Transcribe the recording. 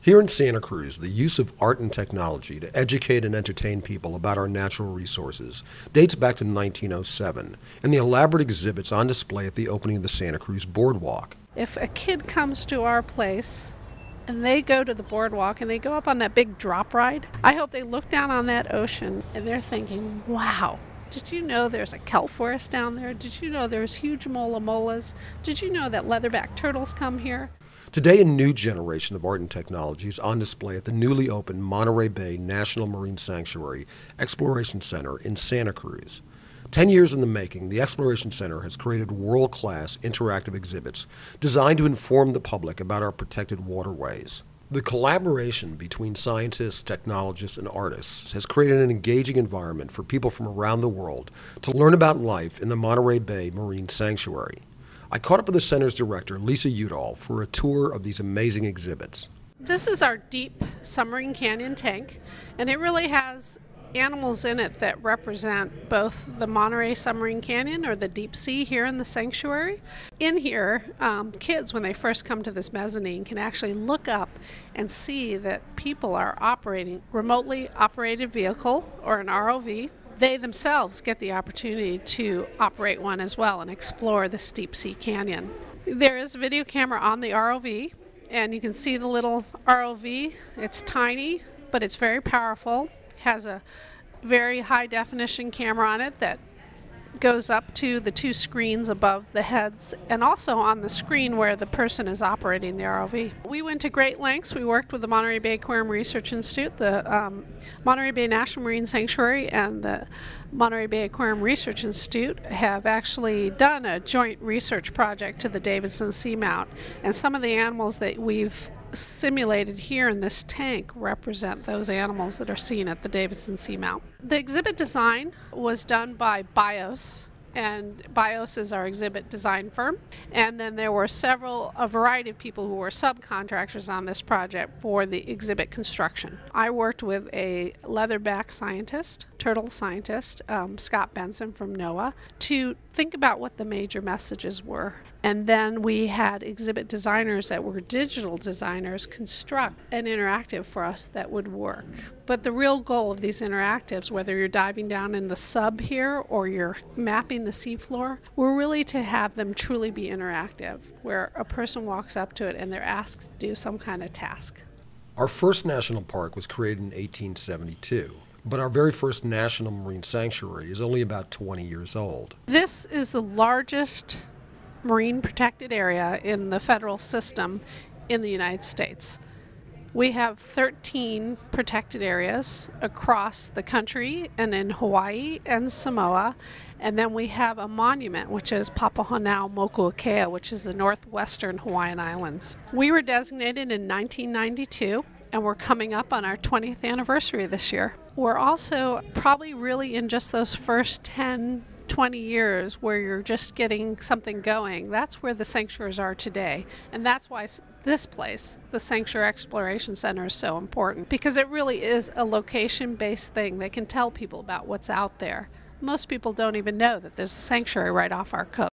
Here in Santa Cruz, the use of art and technology to educate and entertain people about our natural resources dates back to 1907 and the elaborate exhibits on display at the opening of the Santa Cruz Boardwalk. If a kid comes to our place and they go to the boardwalk and they go up on that big drop ride, I hope they look down on that ocean and they're thinking, wow, did you know there's a kelp forest down there? Did you know there's huge mola molas? Did you know that leatherback turtles come here? Today, a new generation of art and technology is on display at the newly opened Monterey Bay National Marine Sanctuary Exploration Center in Santa Cruz. 10 years in the making, the Exploration Center has created world-class interactive exhibits designed to inform the public about our protected waterways. The collaboration between scientists, technologists, and artists has created an engaging environment for people from around the world to learn about life in the Monterey Bay Marine Sanctuary. I caught up with the center's director, Lisa Uttal, for a tour of these amazing exhibits. This is our deep submarine canyon tank, and it really has animals in it that represent both the Monterey Submarine Canyon, or the deep sea, here in the sanctuary. In here, kids, when they first come to this mezzanine, can actually look up and see that people are operating remotely operated vehicle, or an ROV. They themselves get the opportunity to operate one as well and explore this deep sea canyon. There is a video camera on the ROV, and you can see the little ROV. It's tiny, but it's very powerful. It has a very high definition camera on it that goes up to the two screens above the heads, and also on the screen where the person is operating the ROV. We went to great lengths. We worked with the Monterey Bay Aquarium Research Institute, the Monterey Bay National Marine Sanctuary, and the Monterey Bay Aquarium Research Institute have actually done a joint research project to the Davidson Seamount, and some of the animals that we've simulated here in this tank represent those animals that are seen at the Davidson Seamount. The exhibit design was done by BIOS, and BIOS is our exhibit design firm. And then there were a variety of people who were subcontractors on this project for the exhibit construction. I worked with a leatherback scientist, turtle scientist, Scott Benson from NOAA, to think about what the major messages were. And then we had exhibit designers that were digital designers construct an interactive for us that would work. But the real goal of these interactives, whether you're diving down in the sub here or you're mapping the seafloor, were really to have them truly be interactive, where a person walks up to it and they're asked to do some kind of task. Our first national park was created in 1872. But our very first national marine sanctuary is only about 20 years old. This is the largest marine protected area in the federal system in the United States. We have 13 protected areas across the country and in Hawaii and Samoa, and then we have a monument, which is Papahanaumokuakea, which is the northwestern Hawaiian Islands. We were designated in 1992, and we're coming up on our 20th anniversary this year. We're also probably really in just those first 10, 20 years where you're just getting something going. That's where the sanctuaries are today, and that's why this place, the Sanctuary Exploration Center, is so important, because it really is a location-based thing that can tell people about what's out there. Most people don't even know that there's a sanctuary right off our coast.